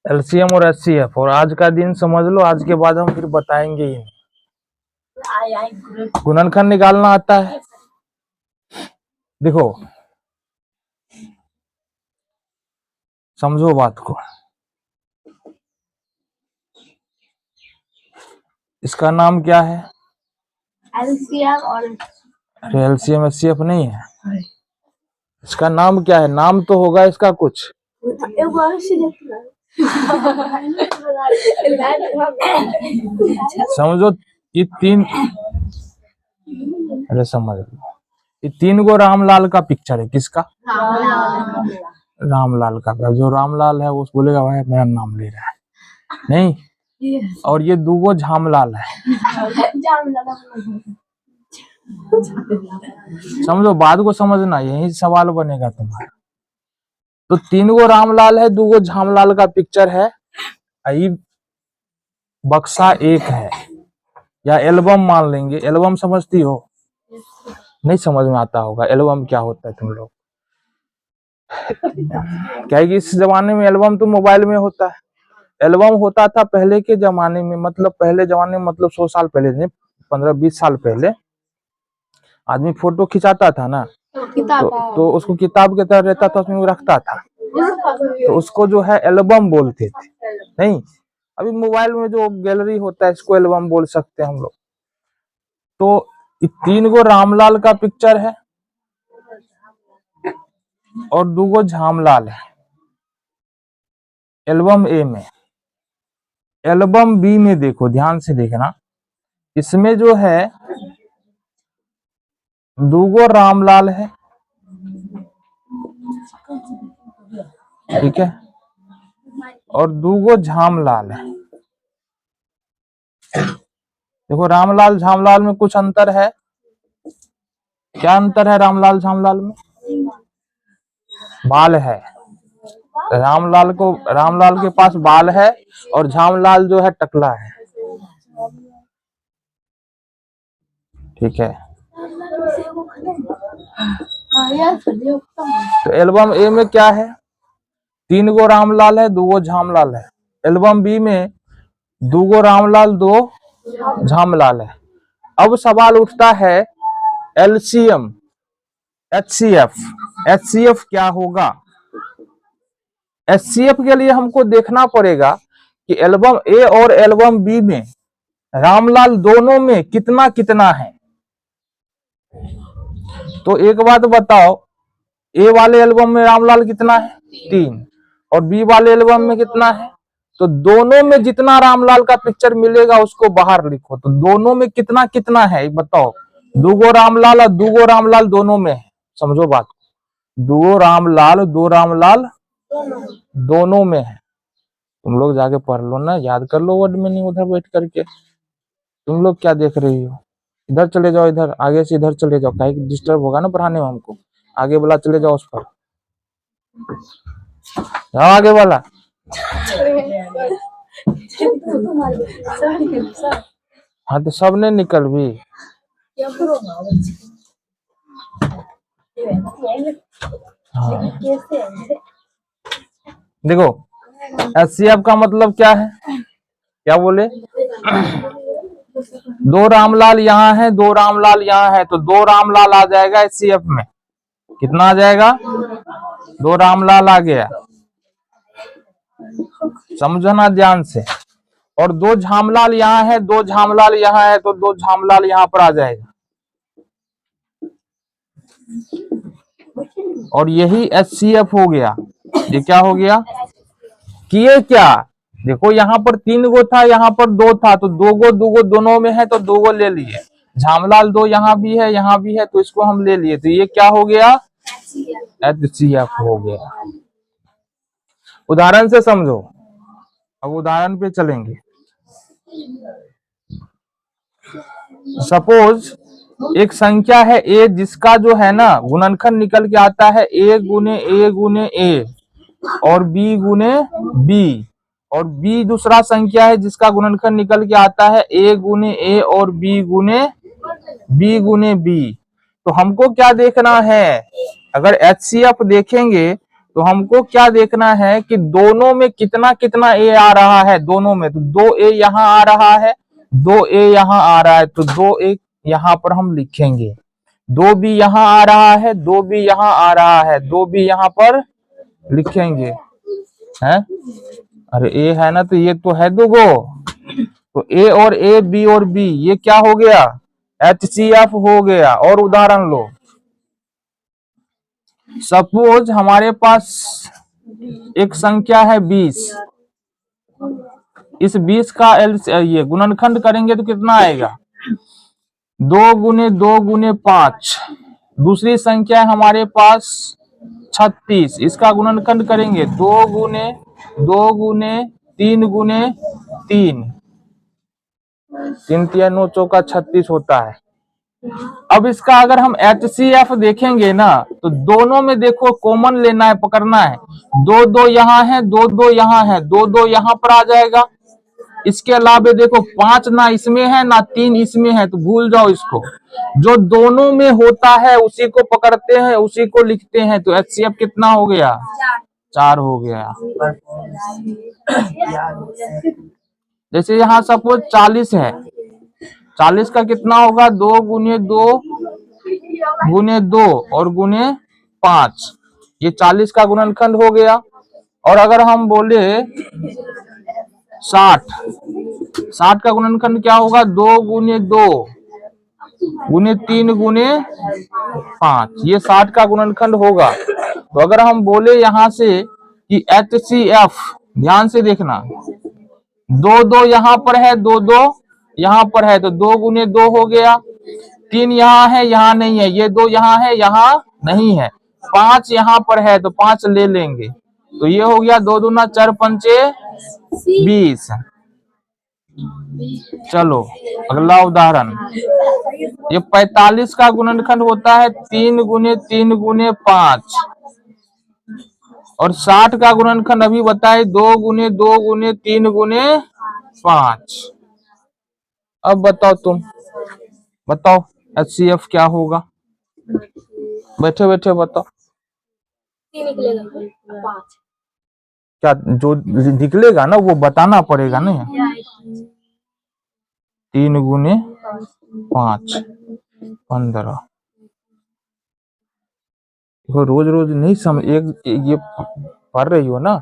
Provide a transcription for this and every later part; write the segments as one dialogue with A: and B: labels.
A: LCM और HCF, और आज का दिन समझ लो, आज के बाद हम फिर बताएंगे ही नहीं। गुणनखंड निकालना आता है? देखो समझो बात को, इसका नाम क्या है?
B: एलसीएम और
A: एलसीएम एचसीएफ नहीं है, इसका नाम क्या है? नाम तो होगा इसका कुछ। समझो ये तीन, अरे समझ लो, ये तीन गो रामलाल का पिक्चर है। किसका? रामलाल का। जो रामलाल है वो बोलेगा भाई मेरा नाम ले रहा है, नहीं। और ये दूगो झामलाल है। समझो बात को, समझना, यही सवाल बनेगा तुम्हारा। तो तीन गो रामलाल है, दूगो झामलाल का पिक्चर है, आई बक्सा एक है, या एल्बम मान लेंगे। एल्बम समझती हो? नहीं समझ में आता होगा एल्बम क्या होता है तुम लोग। क्या है कि इस जमाने में एल्बम तो मोबाइल में होता है। एल्बम होता था पहले के जमाने में, मतलब पहले जमाने में, मतलब 100 साल पहले नहीं, 15-20 साल पहले आदमी फोटो खिंचाता था ना, तो उसको किताब के तरह रहता था, उसमें वो रखता था, तो उसको जो है एल्बम बोलते थे। नहीं, अभी मोबाइल में जो गैलरी होता है इसको एल्बम बोल सकते हैं हम लोग। तो तीन गो रामलाल का पिक्चर है और दूगो झामलाल है एल्बम ए में। एल्बम बी में देखो, ध्यान से देखना, इसमें जो है दूगो रामलाल है, ठीक है, और दूगो झामलाल है। देखो रामलाल झामलाल में कुछ अंतर है। क्या अंतर है रामलाल झामलाल में? बाल है। रामलाल के पास बाल है और झामलाल जो है टकला है, ठीक है। तो एल्बम ए में क्या है? तीन गो रामलाल है, दूगो झामलाल है। एल्बम बी में दूगो रामलाल, दो झामलाल है। अब सवाल उठता है एलसीएम एचसीएफ। एचसीएफ क्या होगा? एचसीएफ के लिए हमको देखना पड़ेगा कि एल्बम ए और एल्बम बी में रामलाल दोनों में कितना कितना है। तो एक बात बताओ, ए वाले एल्बम में रामलाल कितना है? 3, और बी वाले एल्बम में कितना है? तो दोनों में जितना रामलाल का पिक्चर मिलेगा उसको बाहर लिखो। तो दोनों में कितना कितना है बताओ? दूगो रामलाल और दूगो रामलाल दोनों में है। समझो बात, दो रामलाल दोनों में है। तुम लोग जाके पढ़ लो ना, याद कर लो वर्ड मीनिंग उधर बैठ करके। तुम लोग क्या देख रही हो? इधर चले जाओ, इधर आगे से इधर चले जाओ, काहे डिस्टर्ब होगा ना पढ़ाने में हमको। आगे वाला चले जाओ, उस पर जाओ, आगे वाला। हाँ तो सब ने निकल भी। हाँ। देखो एचसीएफ का मतलब क्या है? क्या बोले? दो रामलाल यहाँ है, दो रामलाल यहाँ है, तो दो रामलाल आ जाएगा एचसीएफ में। कितना आ जाएगा? दो रामलाल आ गया। समझना ध्यान से। और दो झामलाल यहाँ है, दो झामलाल यहाँ है, तो दो झामलाल यहाँ पर आ जाएगा। और यही एचसीएफ हो गया। ये क्या हो गया? किए क्या? देखो यहाँ पर 3 गो था, यहाँ पर 2 था, तो 2 गो दोनों में है, तो 2 गो ले लिए। झामलाल 2 यहाँ भी है, यहाँ भी है, तो इसको हम ले लिए। तो ये क्या हो गया? एचसीएफ हो गया। उदाहरण से समझो। अब उदाहरण पे चलेंगे। सपोज एक संख्या है ए, जिसका जो है ना गुणनखंड निकल के आता है ए गुने ए और बी गुने बी, और बी दूसरा संख्या है जिसका गुणनखंड निकल के आता है ए गुने ए और बी गुने बी। तो हमको क्या देखना है? अगर एचसीएफ देखेंगे तो हमको क्या देखना है कि दोनों में कितना कितना ए आ रहा है, दोनों में। तो 2a यहाँ आ रहा है, 2a यहाँ आ रहा है, तो 2a यहाँ पर हम लिखेंगे। 2b यहाँ आ रहा है, 2b यहाँ आ रहा है, 2b यहाँ पर लिखेंगे, है। अरे ए है ना, तो ये तो है दुगो, तो ए और ए, बी और बी, ये क्या हो गया, HCF हो गया। और उदाहरण लो, सपोज हमारे पास एक संख्या है 20, इस 20 का ये गुणनखंड करेंगे तो कितना आएगा, 2 गुने 2 गुने 5। दूसरी संख्या है हमारे पास 36, इसका गुणनखंड करेंगे 2 गुने 2 गुने 3 गुने 3, 3 3 9 चौका 36 होता है। अब इसका अगर हम HCF देखेंगे ना, तो दोनों में देखो कॉमन लेना है, पकड़ना है। 2 2 यहाँ है, 2 2 यहाँ है, 2 2 यहाँ पर आ जाएगा। इसके अलावा देखो 5 ना इसमें है ना 3 इसमें है, तो भूल जाओ इसको। जो दोनों में होता है उसी को पकड़ते हैं, उसी को लिखते हैं। तो HCF कितना हो गया, 4 हो गया। जैसे यहाँ सपोज 40 है, 40 का कितना होगा, 2 गुने 2 गुने 2 और गुने 5, ये 40 का गुणनखंड हो गया। और अगर हम बोले 60 का गुणनखंड क्या होगा, 2 गुने 2 गुने 3 गुने 5, ये 60 का गुणनखंड होगा। तो अगर हम बोले यहां से कि HCF, ध्यान से देखना, 2 2 यहाँ पर है, 2 2 यहाँ पर है, तो 2 गुने 2 हो गया। 3 यहाँ है, यहाँ नहीं है, ये 2 यहाँ है, यहाँ नहीं है। 5 यहाँ पर है, तो 5 ले लेंगे। तो ये हो गया 2 दूना 4 पंचे 20। चलो अगला उदाहरण, ये 45 का गुणनखंड होता है 3 गुने 3 गुने 5, और 60 का गुणनखंड अभी बताए 2 गुने 2 गुने 3 गुने 5। अब बताओ, तुम बताओ HCF क्या होगा, बैठे बैठे बताओ। क्या जो निकलेगा ना वो बताना पड़ेगा ना। 3 गुने 5 15। रोज रोज नहीं समझ, ये पढ़ रही हो ना,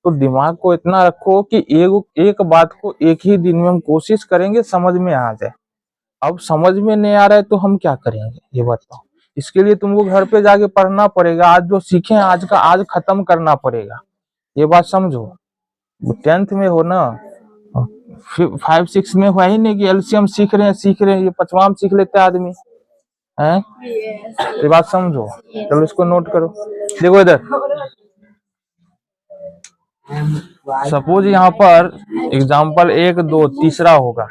A: तो दिमाग को इतना रखो कि एक बात को एक ही दिन में हम कोशिश करेंगे समझ में आ जाए। अब समझ में नहीं आ रहा है तो हम क्या करेंगे, ये बताओ। इसके लिए तुमको घर पे जाके पढ़ना पड़ेगा। आज जो सीखे आज का आज खत्म करना पड़ेगा, ये बात समझो। 10th में हो ना, 5 6 में हुआ ही नहीं कि LCM सीख रहे हैं, ये 5वां में सीख लेते आदमी है। ये बात समझो। चलो इसको नोट करो। देखो इधर, सपोज यहाँ पर एग्जाम्पल 1 2 तीसरा होगा।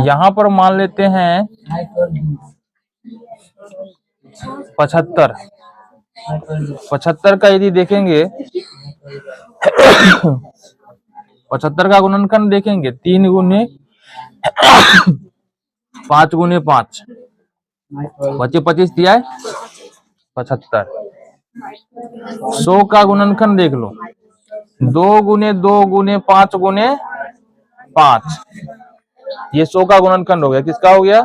A: यहाँ पर मान लेते हैं 75। 75 का यदि देखेंगे 75 का गुणनखंड देखेंगे 3 गुने 5 गुने 5, 25 दिया है 75। 100 का गुणनखंड देख लो, 2 गुने 2 गुने 5 गुने 5, ये 100 का गुणनखंड हो गया। किसका हो गया,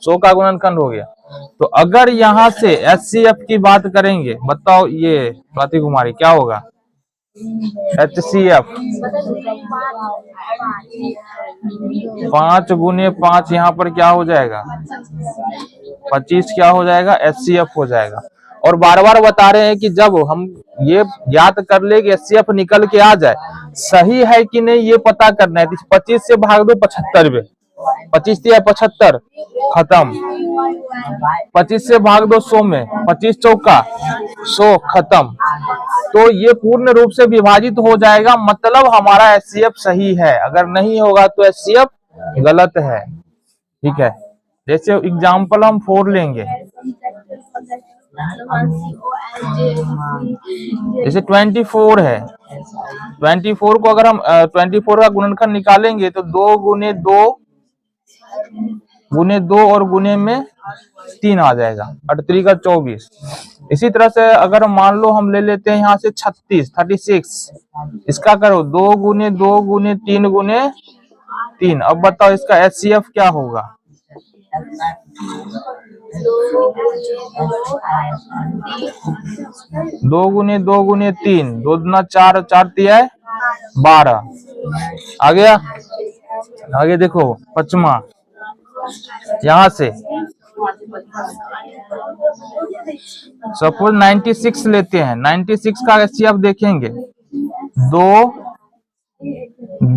A: 100 का गुणनखंड हो गया। तो अगर यहाँ से HCF की बात करेंगे, बताओ ये स्वाति कुमारी क्या होगा HCF। 5 गुने 5 यहाँ पर क्या हो जाएगा 25, क्या हो जाएगा HCF हो जाएगा। और बार बार बता रहे हैं कि जब हम ये याद कर ले कि HCF निकल के आ जाए, सही है कि नहीं ये पता करना है। 25 से भाग दो 75 में, 25 या 75 खत्म। 25 से भाग दो 100 में, 25 चौका 100 खत्म। तो ये पूर्ण रूप से विभाजित हो जाएगा, मतलब हमारा HCF सही है। अगर नहीं होगा तो HCF गलत है। ठीक है, जैसे एग्जाम्पल हम 4 लेंगे, जैसे 24 है। 24 को अगर हम 24 का गुणनखंड निकालेंगे तो 2 गुने 2 गुने 2 और गुने में 3 आ जाएगा, 38 का 24। इसी तरह से अगर मान लो हम ले लेते हैं यहाँ से 36, इसका करो 2 गुने 2 गुने 3 गुने 3। अब बताओ इसका एचसीएफ क्या होगा? 2 गुने 2 गुने 3, 2 दूना 4, 4 तिया 12। आ गया? आगे देखो पचमा, यहां से सपोज 96 लेते हैं, 96 का एचसीएफ देखेंगे 2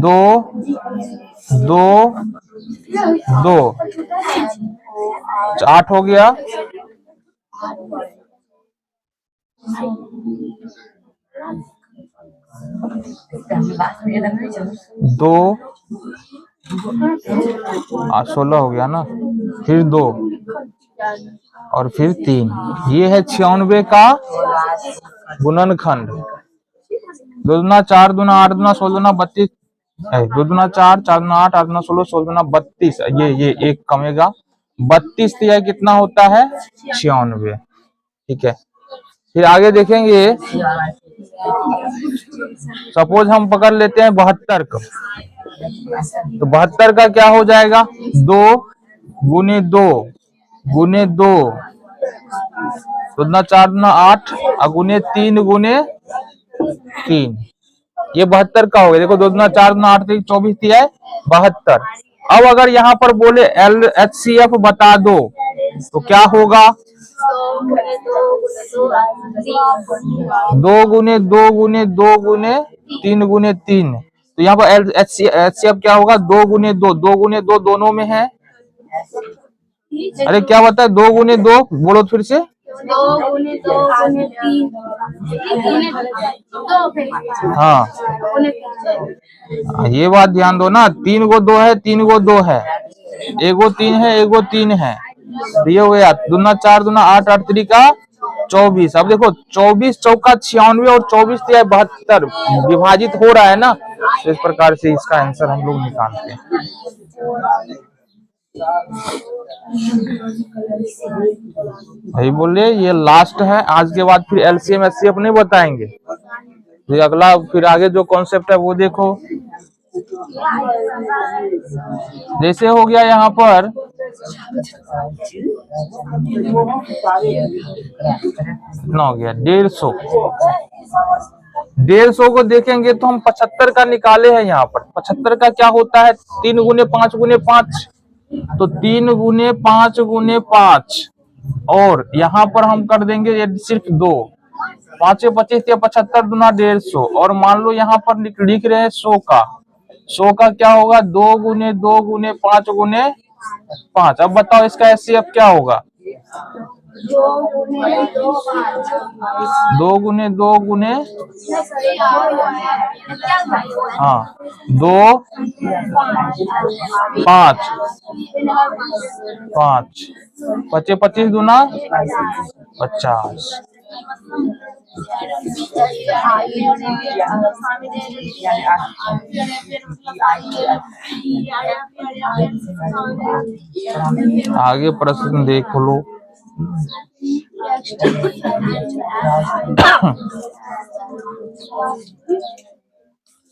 A: 2 2 2, 8 हो गया। दो 16 हो गया ना, फिर 2 और फिर 3। ये है 96 का गुणनखंड। 2 दूना 4 दूना 8 दूना 16 दूना 32, 2 दूना 4, 4 दूना 8, 8 दूना 16, 16 दूना 32। ये एक कमेगा 32 दिया कितना होता है? 96। ठीक है, फिर आगे देखेंगे सपोज हम पकड़ लेते हैं 72 का, तो 72 का क्या हो जाएगा? 2 गुने 2 गुने 2, 2 दूना 4 दूना 8 और गुने 3 गुने 3। ये 72 का हो गया। देखो 2 दूना 4 दूना 8 24 दिया है 72। अब अगर यहाँ पर बोले एचसीएफ बता दो तो क्या होगा? 2 गुने 2 गुने 2 गुने 3 गुने 3। तो यहाँ पर एचसीएफ क्या होगा? 2 गुने 2, 2 गुने 2 दोनों में है। अरे क्या बता है? 2 गुने 2 बोलो फिर से।
B: 2 गुने 2 गुने 3
A: हाँ, ये बात ध्यान दो ना, 3 गो 2 है, 3 गो 2 है, एगो 3 है, एगो 3 है। तो ये हो गया 2 दूना 4 दूना 8, 8 3 का 24। अब देखो 24 चौका 96 और 24 दिया 72, विभाजित हो रहा है ना, तो इस प्रकार से इसका आंसर हम लोग निकालते हैं। भाई बोले ये लास्ट है, आज के बाद फिर एलसीएम एचसीएफ नहीं बताएंगे। तो अगला फिर आगे जो कॉन्सेप्ट है वो देखो। जैसे हो गया यहाँ पर कितना हो गया? 150। 150 को देखेंगे तो हम 75 का निकाले हैं। यहाँ पर 75 का क्या होता है? 3 गुने 5 गुने 5, तो 3 गुने 5 गुने 5। और यहाँ पर हम कर देंगे ये सिर्फ 2, 5 25 या 75 दूना 150। और मान लो यहाँ पर लिख रहे हैं 100 का, 100 का क्या होगा? 2 गुने 2 गुने 5 गुने 5। अब बताओ इसका एचसीएफ क्या होगा?
B: 2 गुने 2 5,
A: 2 गुने 2 गुने, हाँ 2 5 5, 25 25 दूना 50। आगे प्रश्न देख लो।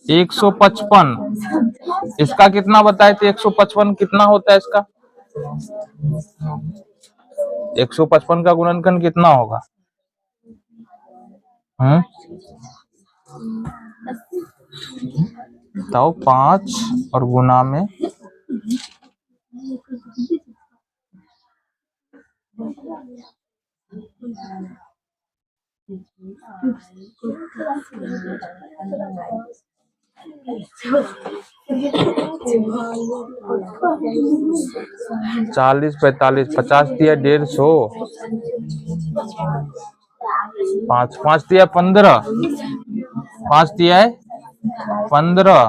A: 155, इसका कितना बताए थे? 155 कितना होता है इसका? 155 का गुणनखंड कितना होगा? बताओ 5 और गुना में 40 45 50 दिया 150, 5 5 दिया 15, 5 दिया है 15।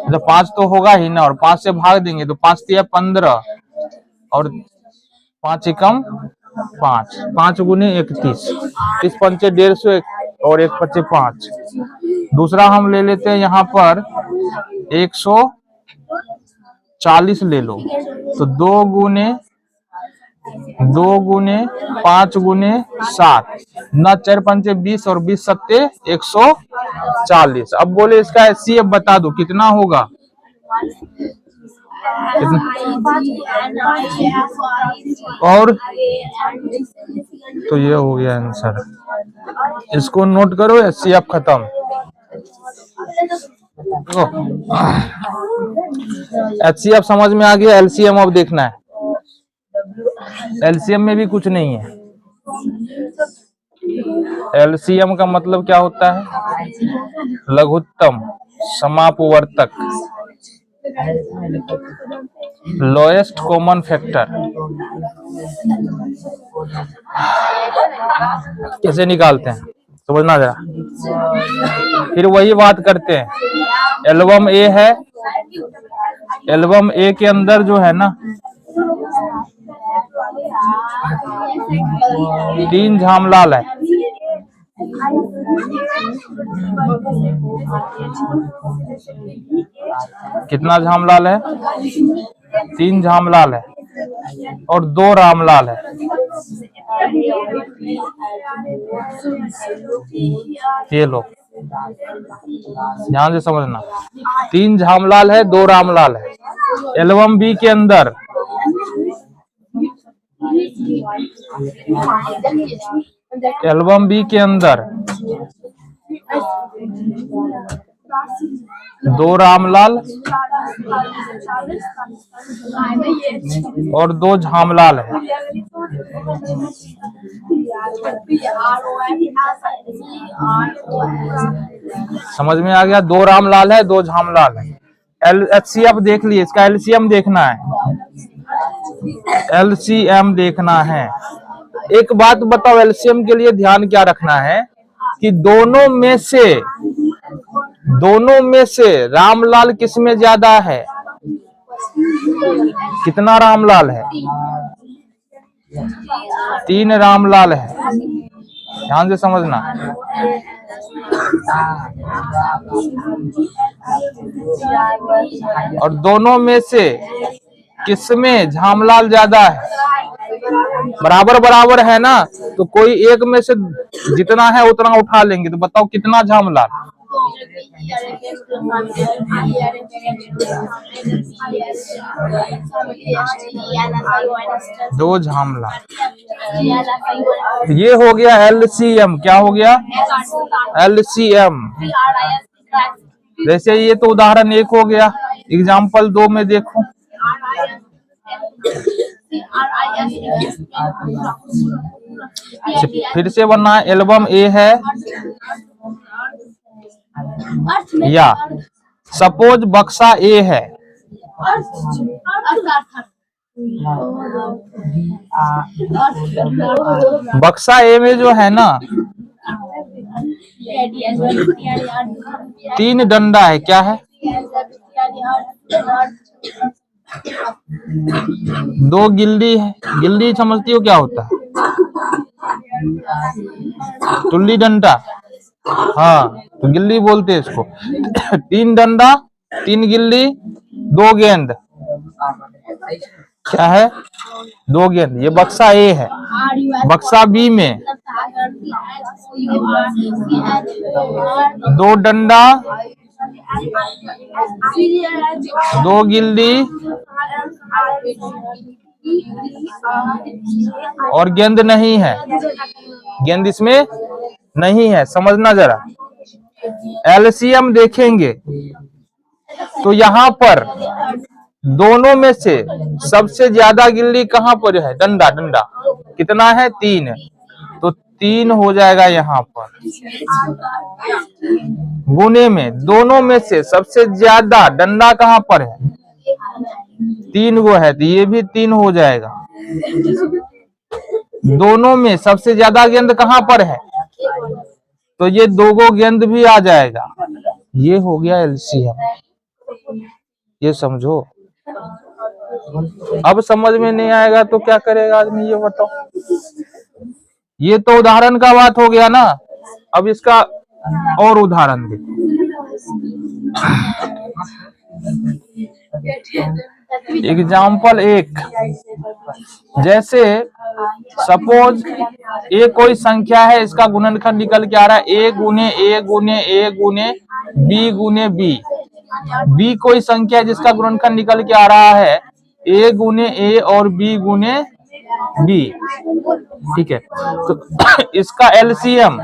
A: तो 5 तो होगा ही ना, और 5 से भाग देंगे तो 5 दिया 15 और 5 एकम 5, 5 गुने 31, 30 पंचे 150 और 1 पचे 5। दूसरा हम ले लेते हैं यहाँ पर 40 ले लो, तो 2 गुने 5 गुने 7, 9 4 5 20 और 20 सत्ते 140। अब बोले इसका HCF बता दो कितना होगा। और तो ये हो गया आंसर, इसको नोट करो, HCF खत्म। HCF समझ में आ गया, LCM अब देखना है। LCM में भी कुछ नहीं है। LCM का मतलब क्या होता है? लघुत्तम समापवर्तक, लोएस्ट कॉमन फैक्टर। कैसे निकालते हैं समझना जरा। फिर वही बात करते हैं, एल्बम ए है, एल्बम ए के अंदर जो है ना 3 झामलाल है। कितना झामलाल है? 3 झामलाल है और 2 रामलाल है। ये लो ध्यान से समझना, 3 झामलाल है, 2 रामलाल है। एल्बम बी के अंदर अंदर 2 रामलाल और 2 झामलाल है। समझ में आ गया? 2 रामलाल है, 2 झामलाल है। HCF देख लिए, इसका LCM देखना है। LCM देखना है। एक बात बताओ, LCM के लिए ध्यान क्या रखना है कि दोनों में से रामलाल किसमें ज्यादा है? कितना रामलाल है? 3 रामलाल है। ध्यान से समझना। और दोनों में से किसमें झामलाल ज्यादा है? बराबर बराबर है ना, तो कोई एक में से जितना है उतना उठा लेंगे। तो बताओ कितना झामलाल? 2 झामलाल। ये हो गया LCM। क्या हो गया? LCM। जैसे ये तो उदाहरण 1 हो गया। एग्जाम्पल 2 में देखो, फिर से बनना। एल्बम ए है, या सपोज बक्सा ए है। बक्सा ए में जो है ना 3 डंडा है। क्या है? 2 गिल्ली है। गिल्ली समझती हो क्या होता है? टुल्ली डंडा, हाँ तो गिल्ली बोलते हैं इसको। 3 डंडा, 3 गिल्ली, 2 गेंद। क्या है? 2 गेंद। ये बक्सा ए है। बक्सा बी में 2 डंडा, 2 गिल्ली और गेंद नहीं है। गेंद इसमें नहीं है। समझना जरा। LCM देखेंगे तो यहाँ पर दोनों में से सबसे ज्यादा गिल्ली कहाँ पर है? डंडा। डंडा कितना है? 3। तो 3 हो जाएगा यहाँ पर। गुने में दोनों में से सबसे ज्यादा डंडा कहाँ पर है? 3 गो है, तो ये भी 3 हो जाएगा। दोनों में सबसे ज्यादा गेंद कहाँ पर है? तो ये 2 गो गेंद भी आ जाएगा। ये हो गया LCM। ये समझो। अब समझ में नहीं आएगा तो क्या करेगा आदमी, ये बताओ। ये तो उदाहरण का बात हो गया ना। अब इसका और उदाहरण देखो। एग्जाम्पल 1, जैसे सपोज ए कोई संख्या है, इसका गुणनखंड निकल के आ रहा है ए गुने ए गुने ए गुने बी गुने बी। बी कोई संख्या है जिसका गुणनखंड निकल के आ रहा है ए गुने ए और बी गुने बी। ठीक है, तो इसका एलसीएम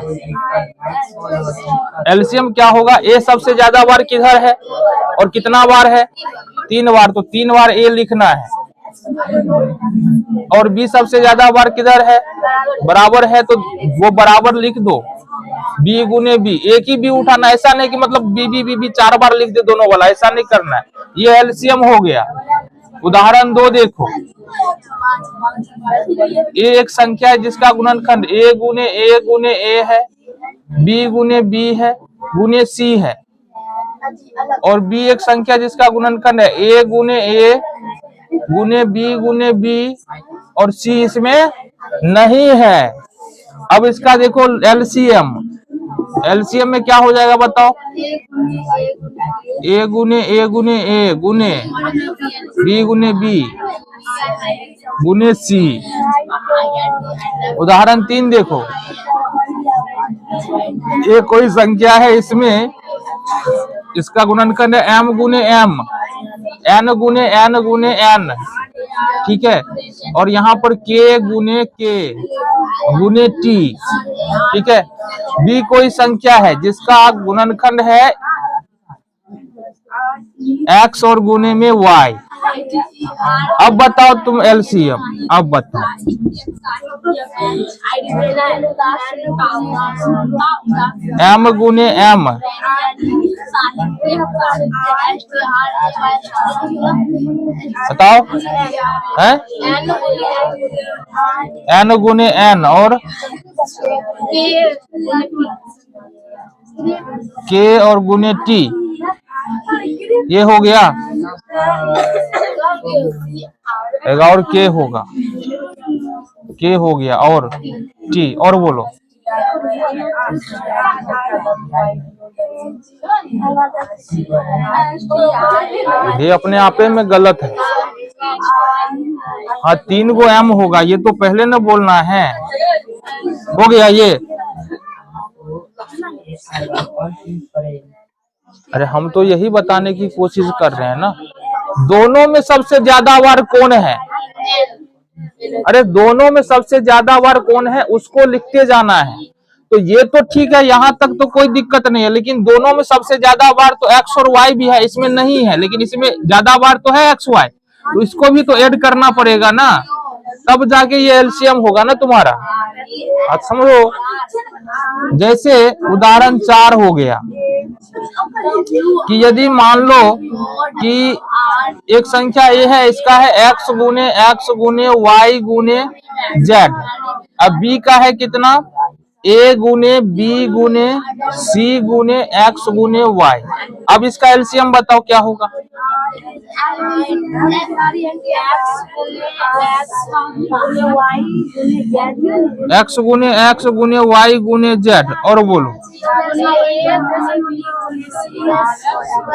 A: क्या होगा? ए सबसे ज्यादा बार किधर है और कितना बार है? 3 बार, तो 3 बार ए लिखना है। और बी सबसे ज्यादा बार किधर है? बराबर है, तो वो बराबर लिख दो। बी गुने बी, एक ही बी उठाना, ऐसा नहीं कि मतलब बी बी बी बी 4 बार लिख दे दोनों वाला, ऐसा नहीं करना है। ये एलसीएम हो गया। उदाहरण 2 देखो, ए एक संख्या है जिसका गुणनखंड ए गुने ए है, बी गुने बी है गुने सी है। और बी एक संख्या जिसका गुणनखंड है ए गुने बी और सी इसमें नहीं है। अब इसका देखो एलसीएम में क्या हो जाएगा बताओ? ए गुने ए गुने बी गुने सी। उदाहरण 3 देखो, ये कोई संख्या है, इसमें इसका गुणनखंड है m गुने m, n गुने n। ठीक है, और यहाँ पर k गुने t। ठीक है, b कोई संख्या है जिसका गुणनखंड है x और गुने में y। अब बताओ तुम एलसीएम, अब बताओ। m गुने m, बताओ है n गुने n और k और गुने t। ये हो गया, और k होगा, k हो गया और t। और बोलो, ये अपने आपे में गलत है। हाँ, 3 को m होगा, ये तो पहले न बोलना है। हो गया ये। अरे हम तो यही बताने की कोशिश कर रहे हैं ना, दोनों में सबसे ज्यादा बार कौन है? अरे दोनों में सबसे ज्यादा बार कौन है उसको लिखते जाना है। तो ये तो ठीक है, यहाँ तक तो कोई दिक्कत नहीं है, लेकिन दोनों में सबसे ज्यादा बार तो x और y भी है, इसमें नहीं है, लेकिन इसमें ज्यादा बार तो है x y, तो इसको भी तो ऐड करना पड़ेगा ना, तब जाके ये एलसीएम होगा ना तुम्हारा। आप समझो, जैसे उदाहरण 4 हो गया कि यदि मान लो कि एक संख्या ए है, इसका है x गुने y गुने z। अब b का है कितना? a गुने b गुने c गुने x गुने y। अब इसका एलसीएम बताओ क्या होगा? x गुने y गुने z। और बोलो,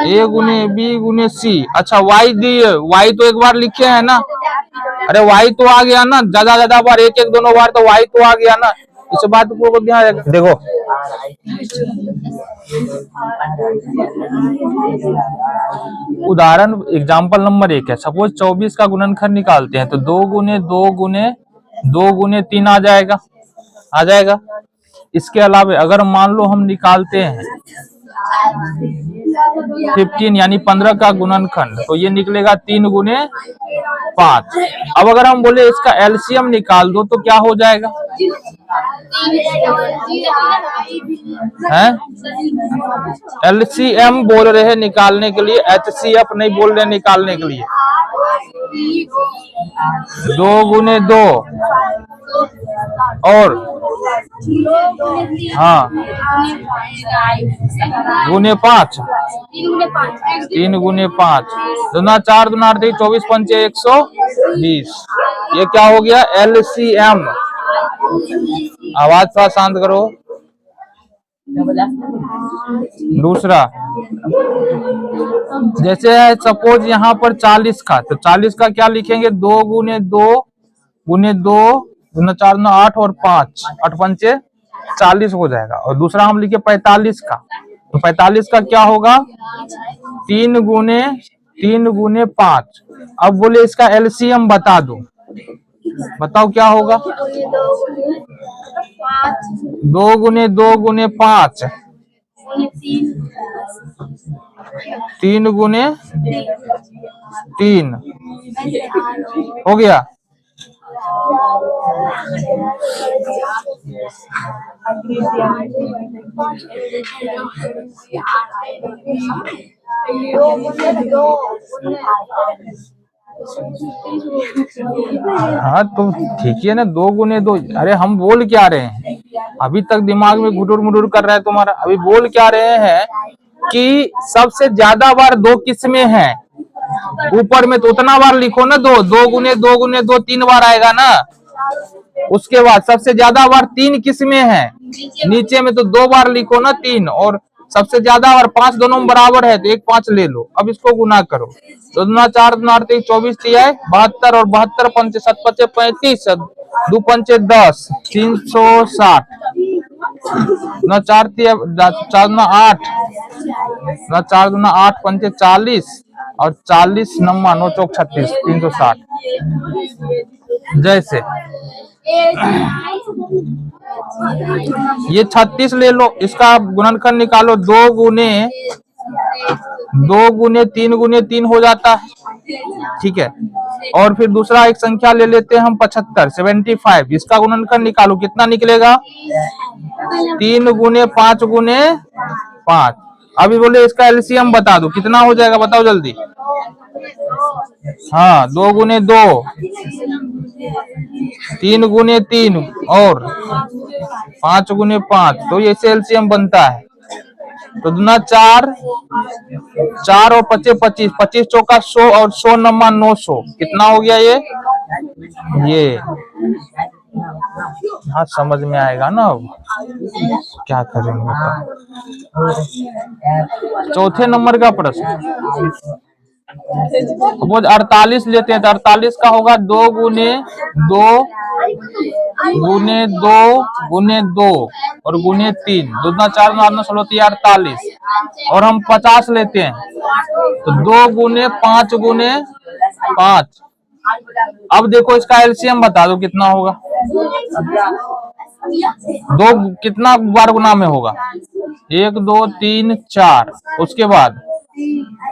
A: a गुने b गुने c। अच्छा, y दिए, y तो एक बार लिखे हैं ना। अरे y तो आ गया ना, ज्यादा बार, एक दोनों बार, तो y तो आ गया ना। इस बात को ध्यान रखो। देखो, उदाहरण एग्जाम्पल नंबर 1 है। सपोज 24 का गुणनखंड निकालते हैं, तो 2 गुने 3 आ जाएगा। इसके अलावा अगर मान लो हम निकालते हैं 15 यानी 15 का गुणनखंड, तो ये निकलेगा 3 गुने 5। अब अगर हम बोले इसका एलसीएम निकाल दो तो क्या हो जाएगा? हैं? एलसीएम बोल रहे हैं निकालने के लिए, एचसीएफ नहीं बोल रहे निकालने के लिए। 2 गुने 2 और हाँ गुने 5, 3 गुने 5, 2 4 2 8 24 5 120। ये क्या हो गया? एलसीएम। आवाज थोड़ा शांत करो। दूसरा जैसे है सपोज यहाँ पर 40 का, तो 40 का क्या लिखेंगे, 2 गुने 2 गुने 2 गुना 4 गुना 8 और 5, 8 पंचे 40 हो जाएगा। और दूसरा हम लिखे 45 का, तो 45 का क्या होगा, 3 गुने 5। अब बोले इसका एलसीएम बता दो, बताओ क्या होगा। 2 गुने 2 गुने 5, 3 गुने 3 हो गया। हाँ तो ठीक है ना, 2 गुने 2। अरे हम बोल क्या रहे हैं, अभी तक दिमाग में घुटुर मुटुर कर रहा है तुम्हारा। अभी बोल क्या रहे हैं कि सबसे ज्यादा बार 2 किस्में हैं, ऊपर में तो उतना बार लिखो ना, 2 गुने 2 गुने 2 3 बार आएगा ना। उसके बाद सबसे ज्यादा बार 3 किस्में हैं, नीचे में तो 2 बार लिखो ना 3, और सबसे ज्यादा बार 5 दोनों में बराबर है तो 1 5 ले लो। अब इसको गुना करो, 2 दूना 4 दूना 8 24 है 72, और 72 पंचे 7 पंचे 35, 2 पंचे 10, 360 ना 4 दूना 8 ना 4 दूना 8 पंचे 40, और 40 नम्मा 9 चौक 36, 360। जैसे ये 36 ले लो, इसका आप गुणनखंड निकालो, 2 गुने 3 गुने 3 हो जाता है, ठीक है। और फिर दूसरा एक संख्या ले लेते हैं हम 75, 75, इसका गुणनखंड निकालो, कितना निकलेगा, 3 गुने 5 गुने 5। अभी बोले इसका एलसीएम बता दो, कितना हो जाएगा, बताओ जल्दी। हाँ, 2 गुने 2, 3 गुने 3 और 5 गुने 5, तो ये एलसीएम बनता है। तो दूना 4, 4 और 25 25, 25 चौका 100 और 100 नम्मा 900, कितना हो गया ये। हाँ समझ में आएगा ना, अब क्या करेंगे। चौथे नंबर का प्रश्न, वो 48 लेते हैं, तो 48 का होगा 2 गुने 2 गुने 2 गुने 2 और गुने 3, 2 दूना 4 दूना 8 16 48, और हम 50 लेते हैं तो 2 गुने 5 गुने 5। अब देखो इसका एलसीएम बता दो कितना होगा, 2 कितना बार गुना में होगा, 1 2 3 4, उसके बाद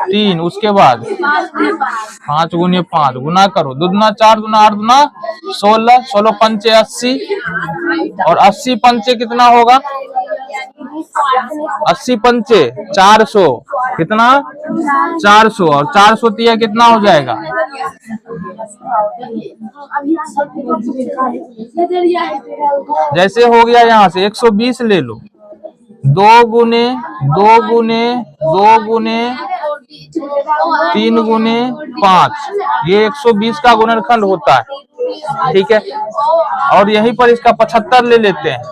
A: 3, उसके बाद 5 गुने 5, गुना करो, 2 दूना 4 दूना 8 दूना 16, 16 पंचे 80, और 80 पंचे कितना होगा, 80 पंचे 400, कितना 400, और 400 तिया कितना हो जाएगा, जैसे हो गया यहाँ से 120 ले लो, 2 गुने 2 गुने 2 गुने 3 गुने 5, ये 120 का गुणनखंड होता है, ठीक है। और यहीं पर इसका 75 ले लेते हैं,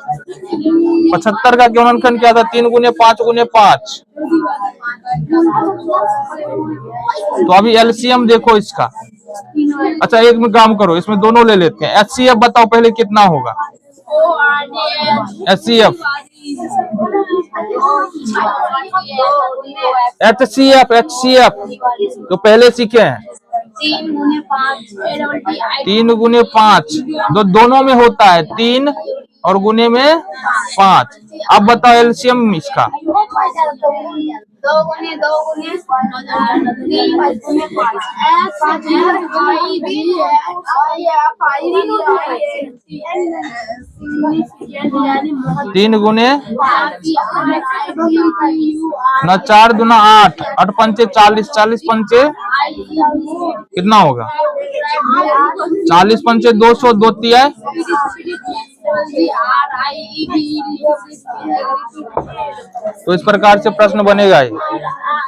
A: 75 का गुणनखंड क्या था, 3 गुने 5 गुने 5। तो अभी एलसीएम देखो इसका, अच्छा एक में काम करो, इसमें दोनों ले लेते हैं। एचसीएफ बताओ पहले कितना होगा, एचसीएफ एचसीएफ एचसीएफ तो पहले सीखे हैं, 3 गुने 5, दोनों में होता है 3 और गुने में 5। अब बताओ एलसीएम इसका,
B: 2 गुने 2 गुने
A: 3 गुने ना 4 दूना 8, 8 पंचे 40, 40 पंचे कितना होगा, 40 पंचे 200, 2 तिया। तो इस प्रकार से प्रश्न बनेगा।